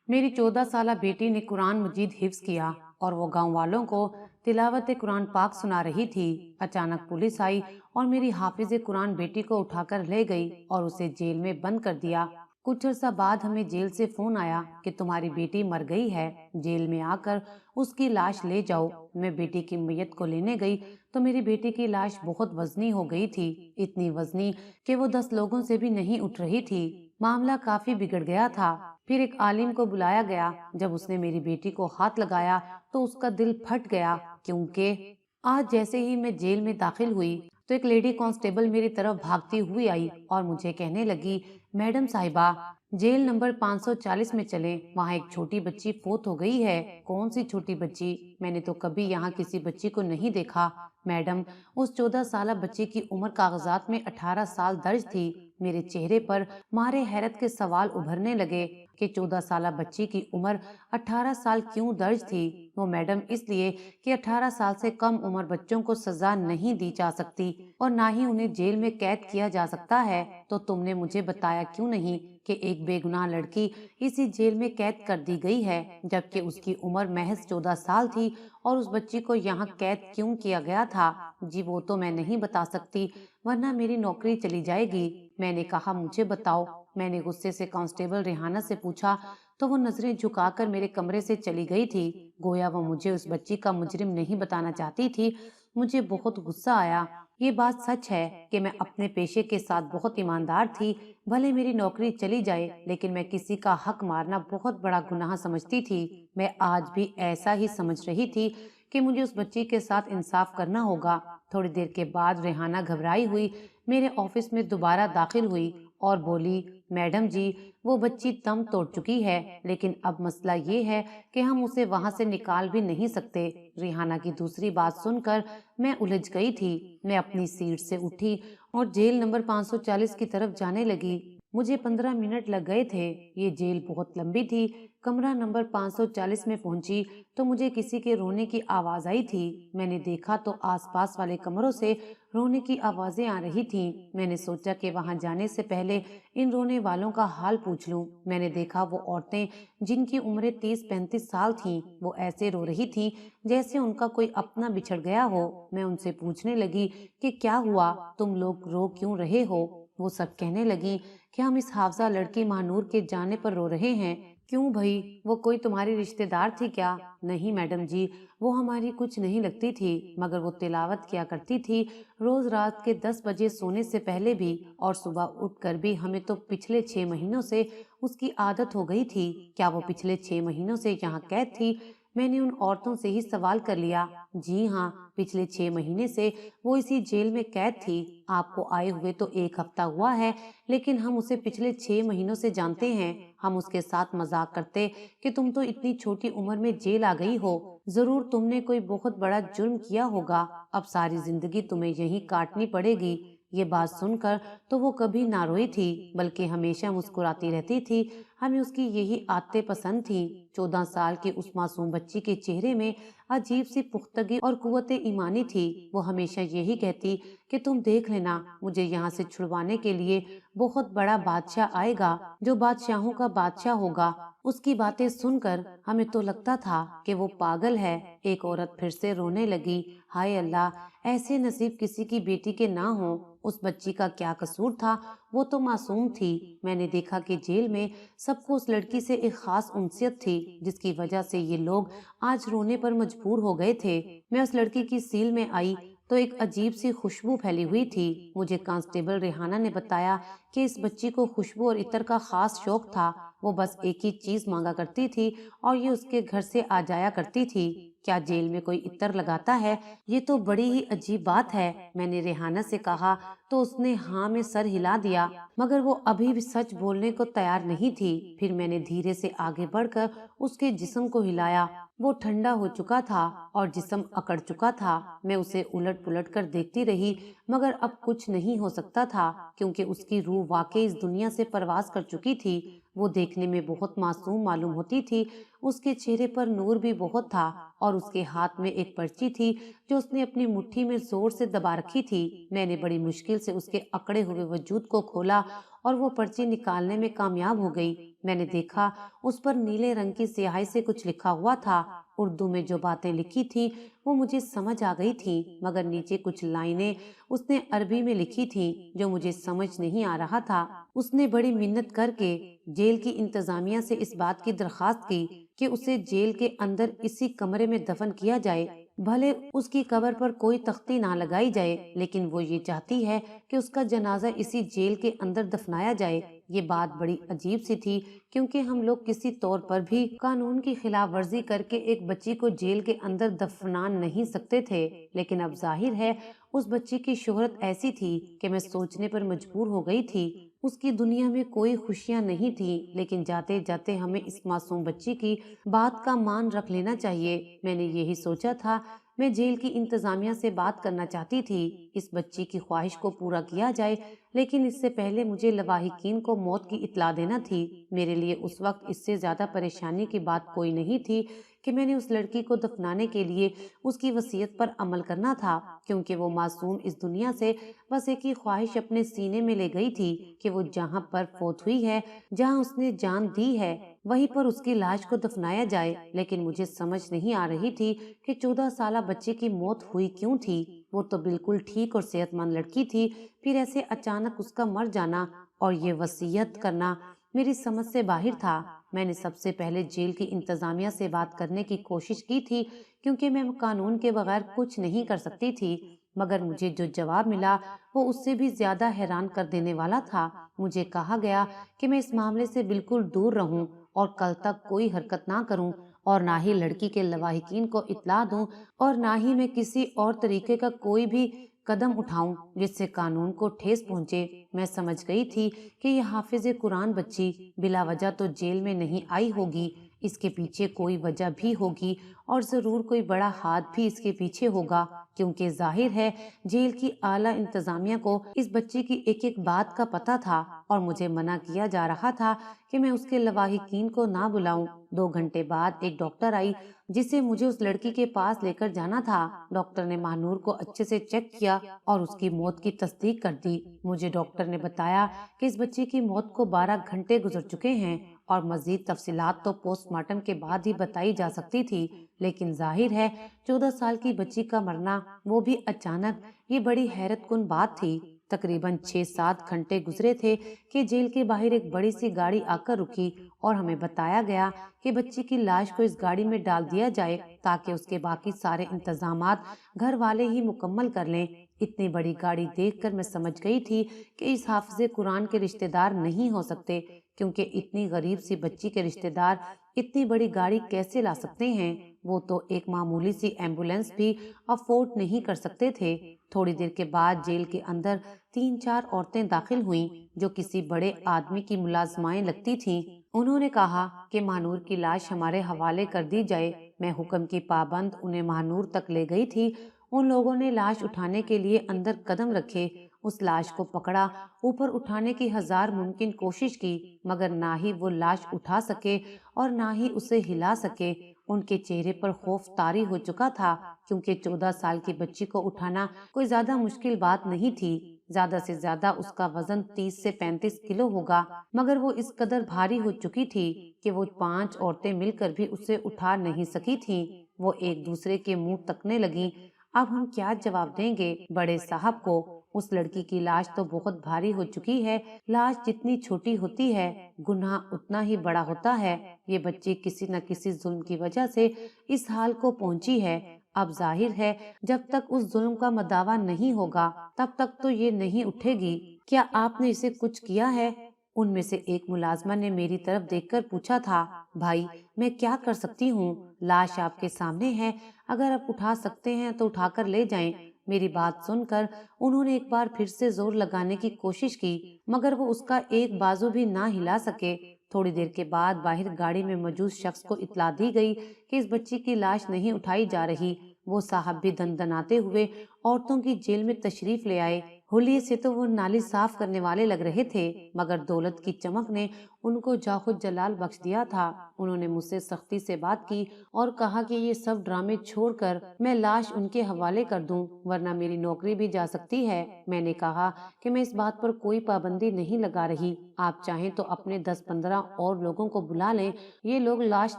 मेरी 14 साल बेटी ने कुरान मजीद हिफ्ज किया और वो गांव वालों को तिलावत कुरान पाक सुना रही थी। अचानक पुलिस आई और मेरी हाफिज कुरान बेटी को उठाकर ले गई और उसे जेल में बंद कर दिया। कुछ अर्सा बाद हमें जेल से फोन आया कि तुम्हारी बेटी मर गई है, जेल में आकर उसकी लाश ले जाओ। मैं बेटी की मैयत को लेने गई तो मेरी बेटी की लाश बहुत वजनी हो गई थी, इतनी वजनी कि वो 10 लोगों से भी नहीं उठ रही थी। मामला काफी बिगड़ गया था। फिर एक आलिम को बुलाया गया। जब उसने मेरी बेटी को हाथ लगाया तो उसका दिल फट गया, क्योंकि आज जैसे ही मैं जेल में दाखिल हुई तो एक लेडी कांस्टेबल मेरी तरफ भागती हुई आई और मुझे कहने लगी, मैडम साहिबा, जेल नंबर 540 में चले, वहाँ एक छोटी बच्ची फोत हो गई है। कौन सी छोटी बच्ची? मैंने तो कभी यहाँ किसी बच्ची को नहीं देखा। मैडम, उस 14 साल बच्ची की उम्र कागजात में 18 साल दर्ज थी। मेरे चेहरे पर मारे हैरत के सवाल उभरने लगे कि 14 साल बच्ची की उम्र 18 साल क्यों दर्ज थी? वो मैडम इसलिए कि 18 साल से कम उम्र बच्चों को सजा नहीं दी जा सकती और ना ही उन्हें जेल में कैद किया जा सकता है। तो तुमने मुझे बताया क्यों नहीं कि एक बेगुनाह लड़की इसी जेल में कैद कर दी गई है, जबकि उसकी उम्र महज 14 साल थी और उस बच्ची को यहाँ कैद क्यों किया गया था? जी वो तो मैं नहीं बता सकती, वरना मेरी नौकरी चली जाएगी। मैंने कहा, मुझे बताओ। मैंने गुस्से से कांस्टेबल रेहाना से पूछा तो वो नजरें झुकाकर मेरे कमरे से चली गई थी, गोया वो मुझे उस बच्ची का मुजरिम नहीं बताना चाहती थी। मुझे बहुत गुस्सा आया। ये बात सच है कि मैं अपने पेशे के साथ बहुत ईमानदार थी। भले मेरी नौकरी चली जाए, लेकिन मैं किसी का हक मारना बहुत बड़ा गुनाह समझती थी। मैं आज भी ऐसा ही समझ रही थी कि मुझे उस बच्ची के साथ इंसाफ करना होगा। थोड़ी देर के बाद रेहाना घबराई हुई मेरे ऑफिस में दोबारा दाखिल हुई और बोली, मैडम जी, वो बच्ची दम तोड़ चुकी है, लेकिन अब मसला ये है कि हम उसे वहां से निकाल भी नहीं सकते। रिहाना की दूसरी बात सुनकर मैं उलझ गई थी। मैं अपनी सीट से उठी और जेल नंबर 540 की तरफ जाने लगी। मुझे 15 मिनट लग गए थे। ये जेल बहुत लंबी थी। कमरा नंबर 540 में पहुंची तो मुझे किसी के रोने की आवाज आई थी। मैंने देखा तो आसपास वाले कमरों से रोने की आवाजें आ रही थीं। मैंने सोचा कि वहां जाने से पहले इन रोने वालों का हाल पूछ लूं। मैंने देखा वो औरतें जिनकी उम्रें 30-35 साल थीं, वो ऐसे रो रही थीं जैसे उनका कोई अपना बिछड़ गया हो। मैं उनसे पूछने लगी कि क्या हुआ, तुम लोग रो क्यों रहे हो? वो सब कहने लगी कि हम इस हाफजा लड़की महानूर के जाने पर रो रहे हैं। क्यों भाई, वो कोई तुम्हारी रिश्तेदार थी क्या? नहीं मैडम जी, वो हमारी कुछ नहीं लगती थी, मगर वो तिलावत किया करती थी रोज रात के 10 बजे सोने से पहले भी, और सुबह उठकर भी। हमें तो पिछले 6 महीनों से उसकी आदत हो गई थी। क्या वो पिछले 6 महीनों से यहाँ कैद थी? मैंने उन औरतों से ही सवाल कर लिया। जी हाँ, पिछले 6 महीने से वो इसी जेल में कैद थी। आपको आए हुए तो 1 हफ्ता हुआ है, लेकिन हम उसे पिछले 6 महीनों से जानते हैं। हम उसके साथ मजाक करते कि तुम तो इतनी छोटी उम्र में जेल आ गई हो, जरूर तुमने कोई बहुत बड़ा जुर्म किया होगा, अब सारी जिंदगी तुम्हें यहीं काटनी पड़ेगी। ये बात सुनकर तो वो कभी ना रोई थी, बल्कि हमेशा मुस्कुराती रहती थी। हमें उसकी यही आदतें पसंद थी। 14 साल की उस मासूम बच्ची के चेहरे में अजीब सी पुख्तगी और कुव्वत ईमानी थी। वो हमेशा यही कहती कि तुम देख लेना, मुझे यहाँ से छुड़वाने के लिए बहुत बड़ा बादशाह आएगा, जो बादशाहों का बादशाह होगा। उसकी बातें सुनकर हमें तो लगता था कि वो पागल है। एक औरत फिर से रोने लगी। हाय अल्लाह, ऐसे नसीब किसी की बेटी के ना हो। उस बच्ची का क्या कसूर था? वो तो मासूम थी। मैंने देखा कि जेल में सबको उस लड़की से एक खास उनसियत थी, जिसकी वजह से ये लोग आज रोने पर मजबूर हो गए थे। मैं उस लड़की की सील में आई तो एक अजीब सी खुशबू फैली हुई थी। मुझे कांस्टेबल रेहाना ने बताया कि इस बच्ची को खुशबू और इत्र का खास शौक था। वो बस एक ही चीज मांगा करती थी और ये उसके घर से आ जाया करती थी। क्या जेल में कोई इत्र लगाता है? ये तो बड़ी ही अजीब बात है, मैंने रेहाना से कहा तो उसने हाँ में सर हिला दिया, मगर वो अभी भी सच बोलने को तैयार नहीं थी। फिर मैंने धीरे से आगे बढ़कर उसके जिस्म को हिलाया। वो ठंडा हो चुका था और जिस्म अकड़ चुका था। मैं उसे उलट पुलट कर देखती रही, मगर अब कुछ नहीं हो सकता था, क्योंकि उसकी रूह वाकई इस दुनिया से परवास कर चुकी थी। वो देखने में बहुत मासूम मालूम होती थी। उसके चेहरे पर नूर भी बहुत था और उसके हाथ में एक पर्ची थी जो उसने अपनी मुट्ठी में जोर से दबा रखी थी। मैंने बड़ी मुश्किल से उसके अकड़े हुए वजूद को खोला और वो पर्ची निकालने में कामयाब हो गई। मैंने देखा उस पर नीले रंग की स्याही से कुछ लिखा हुआ था। उर्दू में जो बातें लिखी थी वो मुझे समझ आ गई थी, मगर नीचे कुछ लाइनें उसने अरबी में लिखी थी जो मुझे समझ नहीं आ रहा था। उसने बड़ी मिन्नत करके जेल की इंतजामिया से इस बात की दरखास्त की कि उसे जेल के अंदर इसी कमरे में दफन किया जाए। भले उसकी कब्र पर कोई तख्ती ना लगाई जाए, लेकिन वो ये चाहती है कि उसका जनाजा इसी जेल के अंदर दफनाया जाए। ये बात बड़ी अजीब सी थी, क्योंकि हम लोग किसी तौर पर भी कानून की खिलाफ वर्जी करके एक बच्ची को जेल के अंदर दफना नहीं सकते थे। लेकिन अब जाहिर है उस बच्ची की शोहरत ऐसी थी कि मैं सोचने पर मजबूर हो गई थी। उसकी दुनिया में कोई खुशियां नहीं थी, लेकिन जाते जाते हमें इस मासूम बच्ची की बात का मान रख लेना चाहिए। मैंने यही सोचा था। मैं जेल की इंतजामिया से बात करना चाहती थी, इस बच्ची की ख्वाहिश को पूरा किया जाए, लेकिन इससे पहले मुझे लवाहिकीन को मौत की इत्ला देना थी। मेरे लिए उस वक्त इससे ज्यादा परेशानी की बात कोई नहीं थी कि मैंने उस लड़की को दफनाने के लिए उसकी वसीयत पर अमल करना था, क्योंकि वो मासूम इस दुनिया से बस एक ही ख्वाहिश अपने सीने में ले गई थी कि वो जहाँ पर फोत हुई है, जहाँ उसने जान दी है, वहीं पर उसकी लाश को दफनाया जाए। लेकिन मुझे समझ नहीं आ रही थी कि 14 साल बच्चे की मौत हुई क्यों थी। वो तो बिल्कुल ठीक और सेहतमंद लड़की थी, फिर ऐसे अचानक उसका मर जाना और ये वसीयत करना मेरी समझ से बाहर था। मैंने सबसे पहले जेल की इंतजामिया से बात करने की कोशिश की थी, क्योंकि मैं कानून के बगैर कुछ नहीं कर सकती थी, मगर मुझे जो जवाब मिला वो उससे भी ज्यादा हैरान कर देने वाला था। मुझे कहा गया कि मैं इस मामले से बिल्कुल दूर रहूं और कल तक कोई हरकत ना करूं, और ना ही लड़की के लवाहिकीन को इत्ला दूं, और ना ही मैं किसी और तरीके का कोई भी कदम उठाऊं जिससे कानून को ठेस पहुंचे। मैं समझ गई थी कि यह हाफिज कुरान बच्ची बिला वजह तो जेल में नहीं आई होगी, इसके पीछे कोई वजह भी होगी और जरूर कोई बड़ा हाथ भी इसके पीछे होगा, क्योंकि जाहिर है जेल की आला इंतजामिया को इस बच्ची की एक एक बात का पता था और मुझे मना किया जा रहा था कि मैं उसके लवाहिकीन को ना बुलाऊं। 2 घंटे बाद एक डॉक्टर आई जिसे मुझे उस लड़की के पास लेकर जाना था। डॉक्टर ने महानूर को अच्छे से चेक किया और उसकी मौत की तस्दीक कर दी। मुझे डॉक्टर ने बताया कि इस बच्ची की मौत को 12 घंटे गुजर चुके हैं और मजीद तफसीलात तो पोस्टमार्टम के बाद ही बताई जा सकती थी, लेकिन जाहिर है 14 साल की बच्ची का मरना, वो भी अचानक, ये बड़ी हैरत कुन बात थी। तकरीबन 6-7 घंटे गुजरे थे कि जेल के बाहर एक बड़ी सी गाड़ी आकर रुकी और हमें बताया गया कि बच्ची की लाश को इस गाड़ी में डाल दिया जाए ताकि उसके बाकी सारे इंतजामात घर वाले ही मुकम्मल कर लें। इतनी बड़ी गाड़ी देखकर मैं समझ गई थी कि इस हाफिज कुरान के रिश्तेदार नहीं हो सकते, क्योंकि इतनी गरीब सी बच्ची के रिश्तेदार इतनी बड़ी गाड़ी कैसे ला सकते हैं। वो तो एक मामूली सी एम्बुलेंस भी अफोर्ड नहीं कर सकते थे। थोड़ी देर के बाद जेल के अंदर 3-4 औरतें दाखिल हुईं जो किसी बड़े आदमी की मुलाजमाएं लगती थीं। उन्होंने कहा कि महानूर की लाश हमारे हवाले कर दी जाए। मैं हुक्म की पाबंद उन्हें महानूर तक ले गई थी। उन लोगों ने लाश उठाने के लिए अंदर कदम रखे, उस लाश को पकड़ा, ऊपर उठाने की 1000 मुमकिन कोशिश की, मगर ना ही वो लाश उठा सके और ना ही उसे हिला सके। उनके चेहरे पर खौफ तारी हो चुका था, क्योंकि 14 साल की बच्ची को उठाना कोई ज्यादा मुश्किल बात नहीं थी। ज्यादा से ज्यादा उसका वजन 30 से 35 किलो होगा, मगर वो इस कदर भारी हो चुकी थी कि वो 5 औरतें मिलकर भी उसे उठा नहीं सकी थीं। वो एक दूसरे के मुंह तकने लगी। अब हम क्या जवाब देंगे बड़े साहब को? उस लड़की की लाश तो बहुत भारी हो चुकी है। लाश जितनी छोटी होती है, गुनाह उतना ही बड़ा होता है। ये बच्ची किसी न किसी जुल्म की वजह से इस हाल को पहुंची है। अब जाहिर है जब तक उस जुल्म का मदावा नहीं होगा तब तक तो ये नहीं उठेगी। क्या आपने इसे कुछ किया है? उनमें से एक मुलाजमा ने मेरी तरफ देखकर पूछा था। भाई, मैं क्या कर सकती हूँ? लाश आपके सामने है, अगर आप उठा सकते हैं तो उठाकर ले जाएं। मेरी बात सुनकर उन्होंने एक बार फिर से जोर लगाने की कोशिश की, मगर वो उसका एक बाजू भी ना हिला सके। थोड़ी देर के बाद बाहर गाड़ी में मौजूद शख्स को इत्तला दी गई कि इस बच्ची की लाश नहीं उठाई जा रही। वो साहब भी दनदनाते हुए औरतों की जेल में तशरीफ ले आए। हुलिये से तो वो नाली साफ करने वाले लग रहे थे, मगर दौलत की चमक ने ان کو جاخود جلال بخش دیا تھا۔ انہوں نے مجھ سے سختی سے بات کی اور کہا کہ یہ سب ڈرامے چھوڑ کر میں لاش ان کے حوالے کر دوں ورنہ میری نوکری بھی جا سکتی ہے۔ میں نے کہا کہ میں اس بات پر کوئی پابندی نہیں لگا رہی، آپ چاہیں تو اپنے 10-15 اور لوگوں کو بلا لیں، یہ لوگ لاش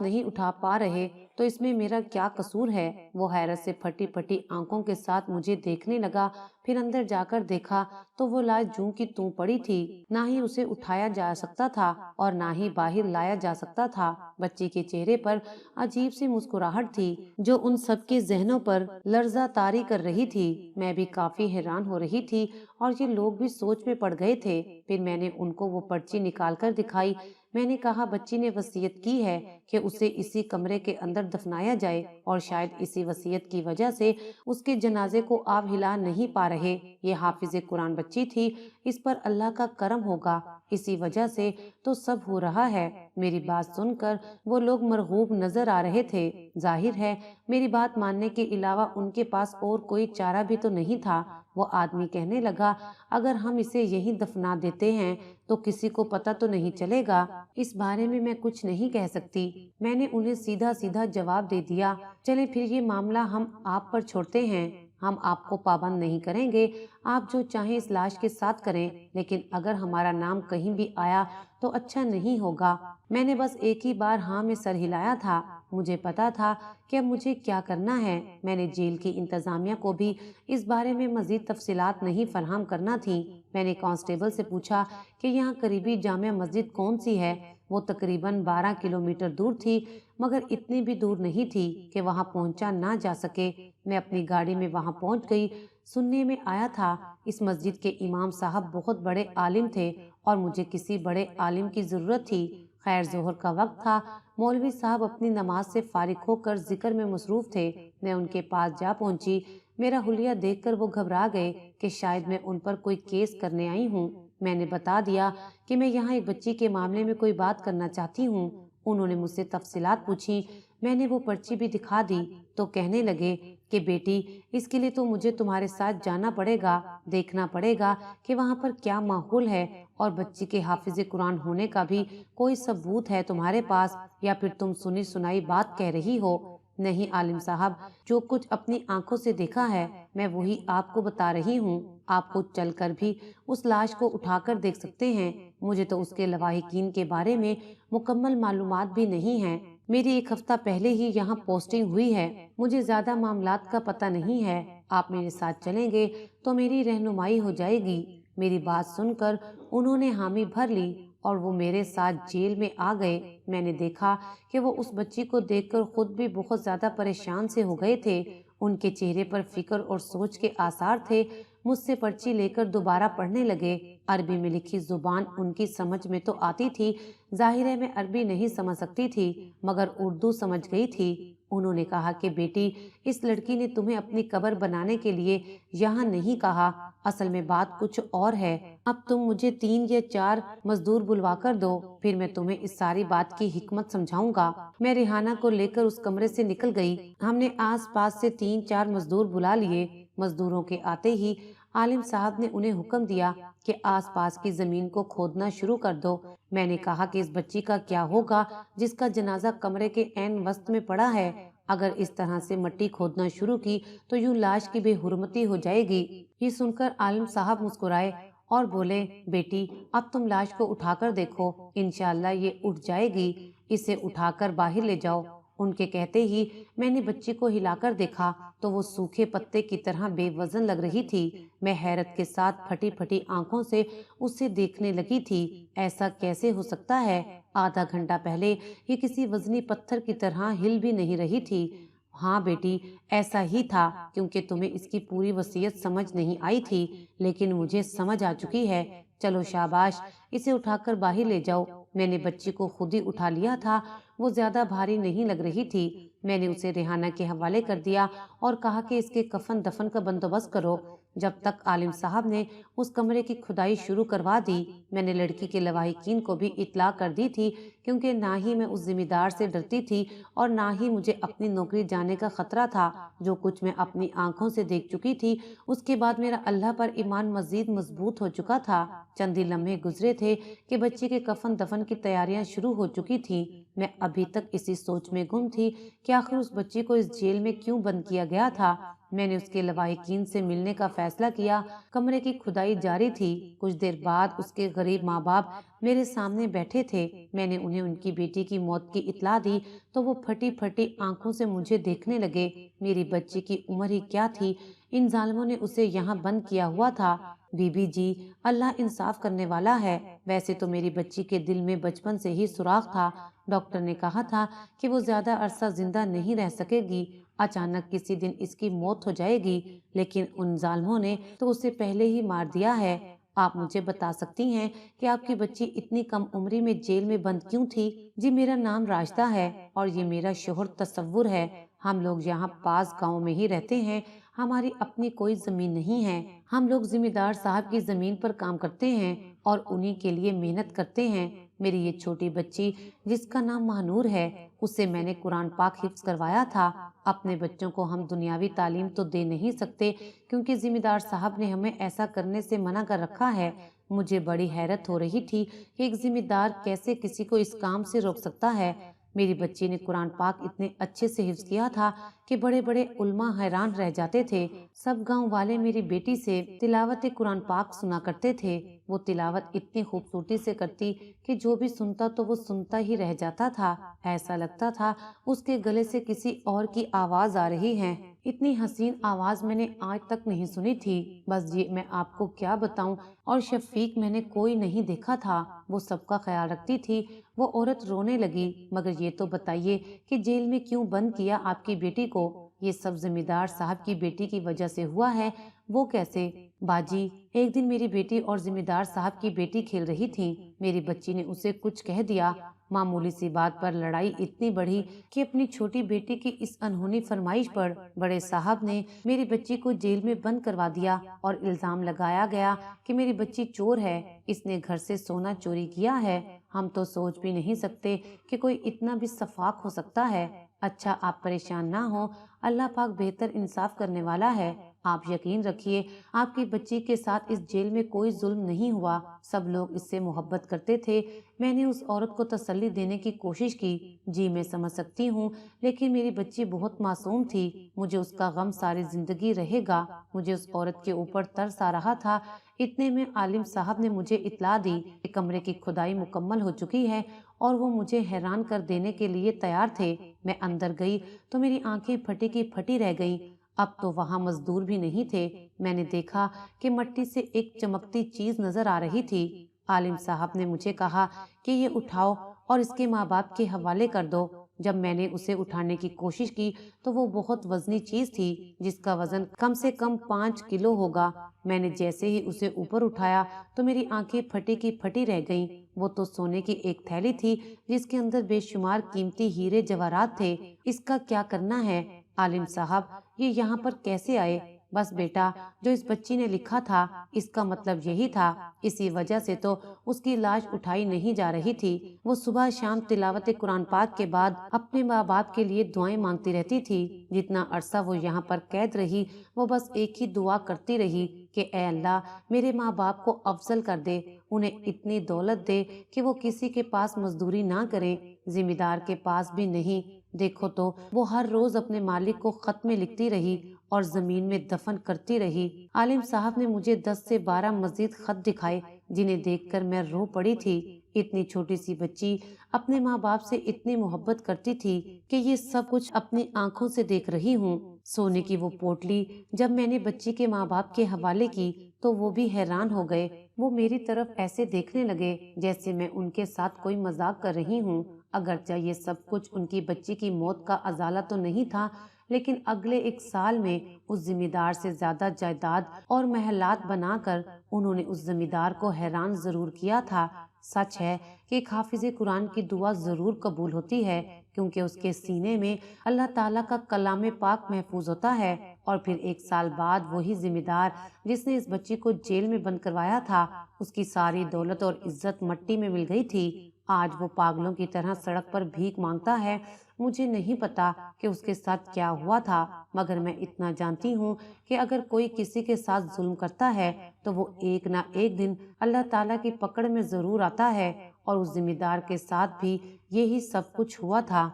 نہیں اٹھا پا رہے تو اس میں میرا کیا قصور ہے؟ وہ حیرت سے پھٹی پھٹی آنکھوں کے ساتھ مجھے دیکھنے لگا، پھر اندر جا کر دیکھا تو وہ لاش جوں کی توں پڑی تھی، نہ ہی اسے اٹھایا جا سکتا تھا اور نہ ہی باہر لایا جا سکتا تھا۔ بچی کے چہرے پر عجیب سی مسکراہٹ تھی جو ان سب کے ذہنوں پر لرزہ طاری کر رہی تھی۔ میں بھی کافی حیران ہو رہی تھی اور یہ لوگ بھی سوچ میں پڑ گئے تھے۔ پھر میں نے ان کو وہ پرچی نکال کر دکھائی۔ میں نے کہا بچی نے وصیت کی ہے کہ اسے اسی کمرے کے اندر دفنایا جائے اور شاید اسی وصیت کی وجہ سے اس کے جنازے کو آپ ہلا نہیں پا رہے۔ یہ حافظ قرآن بچی تھی، اس پر اللہ کا کرم ہوگا، اسی وجہ سے تو سب ہو رہا ہے۔ میری بات سن کر وہ لوگ مرغوب نظر آ رہے تھے۔ ظاہر ہے میری بات ماننے کے علاوہ ان کے پاس اور کوئی چارہ بھی تو نہیں تھا۔ وہ آدمی کہنے لگا اگر ہم اسے یہیں دفنا دیتے ہیں تو کسی کو پتہ تو نہیں چلے گا؟ اس بارے میں کچھ نہیں کہہ سکتی۔ میں نے انہیں سیدھا سیدھا جواب دے دیا چلے پھر یہ معاملہ ہم آپ پر چھوڑتے ہیں، ہم آپ کو پابند نہیں کریں گے، آپ جو چاہیں اس لاش کے ساتھ کریں، لیکن اگر ہمارا نام کہیں بھی آیا تو اچھا نہیں ہوگا۔ میں نے بس ایک ہی بار ہاں میں سر ہلایا تھا۔ مجھے پتا تھا کہ اب مجھے کیا کرنا ہے۔ میں نے جیل کی انتظامیہ کو بھی اس بارے میں مزید تفصیلات نہیں فراہم کرنا تھی۔ میں نے کانسٹیبل سے پوچھا کہ یہاں قریبی جامع مسجد کون سی ہے؟ وہ تقریباً 12 کلومیٹر دور تھی، مگر اتنی بھی دور نہیں تھی کہ وہاں پہنچا نہ جا سکے۔ میں اپنی گاڑی میں وہاں پہنچ گئی۔ سننے میں آیا تھا اس مسجد کے امام صاحب بہت بڑے عالم تھے اور مجھے کسی بڑے عالم کی ضرورت تھی۔ خیر ظہر کا وقت تھا، مولوی صاحب اپنی نماز سے فارغ ہو کر ذکر میں مصروف تھے۔ میں ان کے پاس جا پہنچی۔ میرا حلیہ دیکھ کر وہ گھبرا گئے کہ شاید میں ان پر کوئی کیس کرنے آئی ہوں۔ میں نے بتا دیا کہ میں یہاں ایک بچی کے معاملے میں کوئی بات کرنا چاہتی ہوں۔ انہوں نے مجھ سے تفصیلات پوچھی۔ میں نے وہ پرچی بھی دکھا دی تو کہنے لگے کہ بیٹی اس کے لیے تو مجھے تمہارے ساتھ جانا پڑے گا، دیکھنا پڑے گا کہ وہاں پر کیا ماحول ہے اور بچی کے حافظ قرآن ہونے کا بھی کوئی ثبوت ہے تمہارے پاس یا پھر تم سنی سنائی بات کہہ رہی ہو؟ نہیں عالم صاحب، جو کچھ اپنی آنکھوں سے دیکھا ہے میں وہی آپ کو بتا رہی ہوں۔ آپ خود چل کر بھی اس لاش کو اٹھا کر دیکھ سکتے ہیں۔ مجھے تو اس کے لواحقین کے بارے میں مکمل معلومات بھی نہیں ہیں۔ میری ایک ہفتہ پہلے ہی یہاں پوسٹنگ ہوئی ہے، مجھے زیادہ معاملات کا پتہ نہیں ہے۔ آپ میرے ساتھ چلیں گے تو میری رہنمائی ہو جائے گی۔ میری بات سن کر انہوں نے حامی بھر لی اور وہ میرے ساتھ جیل میں آ گئے۔ میں نے دیکھا کہ وہ اس بچی کو دیکھ کر خود بھی بہت زیادہ پریشان سے ہو گئے تھے۔ ان کے چہرے پر فکر اور سوچ کے آثار تھے۔ مجھ سے پرچی لے کر دوبارہ پڑھنے لگے۔ عربی میں لکھی زبان ان کی سمجھ میں تو آتی تھی، ظاہر ہے میں عربی نہیں سمجھ سکتی تھی، مگر اردو سمجھ گئی تھی۔ انہوں نے کہا کہ بیٹی اس لڑکی نے تمہیں اپنی قبر بنانے کے لیے یہاں نہیں کہا، اصل میں بات کچھ اور ہے۔ اب تم مجھے 3 یا 4 مزدور بلوا کر دو، پھر میں تمہیں اس ساری بات کی حکمت سمجھاؤں گا۔ میں ریحانہ کو لے کر اس کمرے سے نکل گئی۔ ہم نے آس پاس سے 3-4 مزدور بلا لیے۔ مزدوروں کے آتے ہی عالم صاحب نے انہیں حکم دیا کہ آس پاس کی زمین کو کھودنا شروع کر دو۔ میں نے کہا کہ اس بچی کا کیا ہوگا جس کا جنازہ کمرے کے عین وسط میں پڑا ہے؟ اگر اس طرح سے مٹی کھودنا شروع کی تو یوں لاش کی بے حرمتی ہو جائے گی۔ یہ سن کر عالم صاحب مسکرائے اور بولے بیٹی اب تم لاش کو اٹھا کر دیکھو، انشاءاللہ یہ اٹھ جائے گی، اسے اٹھا کر باہر لے جاؤ۔ ان کے کہتے ہی میں نے بچی کو ہلا کر دیکھا تو وہ سوکھے پتے کی طرح بے وزن لگ رہی تھی۔ میں حیرت کے ساتھ پھٹی پھٹی آنکھوں سے اسے دیکھنے لگی تھی۔ ایسا کیسے ہو سکتا ہے؟ آدھا گھنٹہ پہلے یہ کسی وزنی پتھر کی طرح ہل بھی نہیں رہی تھی۔ ہاں بیٹی ایسا ہی تھا، کیونکہ تمہیں اس کی پوری وصیت سمجھ نہیں آئی تھی، لیکن مجھے سمجھ آ چکی ہے۔ چلو شاباش، اسے اٹھا کر باہر لے جاؤ۔ میں نے بچی کو خود ہی اٹھا لیا تھا، وہ زیادہ بھاری نہیں لگ رہی تھی۔ میں نے اسے ریحانہ کے حوالے کر دیا اور کہا کہ اس کے کفن دفن کا بندوبست کرو۔ जब तक आलिम साहब ने उस कमरे की खुदाई शुरू करवा दी, मैंने लड़की के लवाहिकीन को भी इत्तला कर दी थी, क्योंकि ना ही मैं उस जिम्मेदार से डरती थी और ना ही मुझे अपनी नौकरी जाने का खतरा था। जो कुछ मैं अपनी आंखों से देख चुकी थी, उसके बाद मेरा अल्लाह पर ईमान मजीद मजबूत हो चुका था। चंद ही लम्हे गुजरे थे कि बच्ची के कफन दफन की तैयारियां शुरू हो चुकी थी। मैं अभी तक इसी सोच में गुम थी कि आखिर उस बच्ची को इस जेल में क्यों बंद किया गया था। मैंने उसके लवाहिकीन से मिलने का फैसला किया। कमरे की खुदाई जारी थी। कुछ देर बाद उसके गरीब माँ बाप मेरे सामने बैठे थे। मैंने उन्हें उनकी बेटी की मौत की इत्तला दी तो वो फटी फटी आंखों से मुझे देखने लगे। मेरी बच्ची की उम्र ही क्या थी, इन जालिमों ने उसे यहाँ बंद किया हुआ था। बीबी जी, अल्लाह इंसाफ करने वाला है। वैसे तो मेरी बच्ची के दिल में बचपन से ही सुराख था। डॉक्टर ने कहा था कि वो ज्यादा अरसा जिंदा नहीं रह सकेगी, अचानक किसी दिन इसकी मौत हो जाएगी, लेकिन उन जालिमों ने तो उसे पहले ही मार दिया है। आप मुझे बता सकती हैं कि आपकी बच्ची इतनी कम उम्री में जेल में बंद क्यों थी? जी, मेरा नाम राशिदा है और ये मेरा शोहर तसव्वुर है। हम लोग यहाँ पास गांव में ही रहते हैं। हमारी अपनी कोई जमीन नहीं है। हम लोग जिम्मेदार साहब की जमीन पर काम करते हैं और उन्हीं के लिए मेहनत करते हैं। मेरी ये छोटी बच्ची जिसका नाम महानूर है, उसे मैंने कुरान पाक हिफ्ज करवाया था। अपने बच्चों को हम दुनियावी तालीम तो दे नहीं सकते, क्योंकि जिम्मेदार साहब ने हमें ऐसा करने से मना कर रखा है। मुझे बड़ी हैरत हो रही थी कि एक जिम्मेदार कैसे किसी को इस काम से रोक सकता है। मेरी बच्ची ने कुरान पाक इतने अच्छे से हिफ्ज किया था कि बड़े बड़े उल्मा हैरान रह जाते थे। सब गांव वाले मेरी बेटी से तिलावत कुरान पाक सुना करते थे। वो तिलावत इतनी खूबसूरती से करती कि जो भी सुनता तो वो सुनता ही रह जाता था। ऐसा लगता था उसके गले से किसी और की आवाज आ रही है। इतनी हसीन आवाज मैंने आज तक नहीं सुनी थी। बस ये मैं आपको क्या बताऊं। और शफीक मैंने कोई नहीं देखा था, वो सबका ख्याल रखती थी। वो औरत रोने लगी। मगर ये तो बताइए कि जेल में क्यों बंद किया आपकी बेटी को? ये सब जमींदार साहब की बेटी की वजह से हुआ है। वो कैसे? बाजी, एक दिन मेरी बेटी और जिम्मेदार साहब की बेटी खेल रही थी। मेरी बच्ची ने उसे कुछ कह दिया। मामूली सी बात पर लड़ाई इतनी बढ़ी कि अपनी छोटी बेटी की इस अनहोनी फरमाइश पर बड़े साहब ने मेरी बच्ची को जेल में बंद करवा दिया और इल्जाम लगाया गया कि मेरी बच्ची चोर है, इसने घर से सोना चोरी किया है। हम तो सोच भी नहीं सकते कि कोई इतना भी सफाक हो सकता है। अच्छा, आप परेशान ना हो, अल्लाह पाक बेहतर इंसाफ करने वाला है। आप यकीन रखिए, आपकी बच्ची के साथ इस जेल में कोई जुल्म नहीं हुआ। सब लोग इससे मोहब्बत करते थे। मैंने उस औरत को तसल्ली देने की कोशिश की। जी, मैं समझ सकती हूँ, लेकिन मेरी बच्ची बहुत मासूम थी। मुझे उसका गम सारी जिंदगी रहेगा। मुझे उस औरत के ऊपर तरस आ रहा था। इतने में आलिम साहब ने मुझे इत्तला दी कि कमरे की खुदाई मुकम्मल हो चुकी है और वो मुझे हैरान कर देने के लिए तैयार थे। मैं अंदर गई तो मेरी आंखें फटी की फटी रह गईं। अब तो वहां मजदूर भी नहीं थे। मैंने देखा कि मट्टी से एक चमकती चीज नजर आ रही थी। आलिम साहब ने मुझे कहा कि ये उठाओ और इसके माँ बाप के हवाले कर दो। जब मैंने उसे उठाने की कोशिश की तो वो बहुत वजनी चीज थी, जिसका वजन कम से कम 5 किलो होगा। मैंने जैसे ही उसे ऊपर उठाया तो मेरी आंखें फटी की फटी रह गईं। वो तो सोने की एक थैली थी जिसके अंदर बेशुमार कीमती हीरे जवाहरात थे। इसका क्या करना है? आलिम साहब, ये यहाँ पर कैसे आए? बस बेटा, जो इस बच्ची ने लिखा था, इसका मतलब यही था। इसी वजह से तो उसकी लाश उठाई नहीं जा रही थी। वो सुबह शाम तिलावत कुरान पाक के बाद अपने माँ बाप के लिए दुआएं मांगती रहती थी। जितना अरसा वो यहाँ पर कैद रही, वो बस एक ही दुआ करती रही कि ए अल्लाह, मेरे माँ बाप को अफजल कर दे, उन्हें इतनी दौलत दे कि वो किसी के पास मजदूरी ना करें, जिम्मेदार के पास भी नहीं। देखो तो वो हर रोज अपने मालिक को खत में लिखती रही और जमीन में दफन करती रही। आलिम साहब ने मुझे 10 से 12 मजीद खत दिखाए, जिन्हें देखकर मैं रो पड़ी थी। इतनी छोटी सी बच्ची अपने माँ बाप से इतनी मोहब्बत करती थी कि ये सब कुछ अपनी आंखों से देख रही हूँ। सोने की वो पोटली जब मैंने बच्ची के माँ बाप के हवाले की तो वो भी हैरान हो गए। वो मेरी तरफ ऐसे देखने लगे जैसे मैं उनके साथ कोई मजाक कर रही हूँ। अगरचे ये सब कुछ उनकी बच्ची की मौत का अजाला तो नहीं था, लेकिन अगले 1 साल में उस जिम्मेदार से ज्यादा जायदाद और महलात बनाकर उन्होंने उस जमींदार को हैरान जरूर किया था। सच है कि एक हाफिज कुरान की दुआ जरूर कबूल होती है, क्योंकि उसके सीने में अल्लाह ताला का कलाम पाक महफूज होता है اور پھر 1 سال بعد وہی ذمہ دار جس نے اس بچی کو جیل میں بند کروایا تھا، اس کی ساری دولت اور عزت مٹی میں مل گئی تھی، آج وہ پاگلوں کی طرح سڑک پر بھیک مانگتا ہے۔ مجھے نہیں پتا کہ اس کے ساتھ کیا ہوا تھا، مگر میں اتنا جانتی ہوں کہ اگر کوئی کسی کے ساتھ ظلم کرتا ہے تو وہ ایک نہ ایک دن اللہ تعالیٰ کی پکڑ میں ضرور آتا ہے، اور اس ذمہ دار کے ساتھ بھی یہی سب کچھ ہوا تھا۔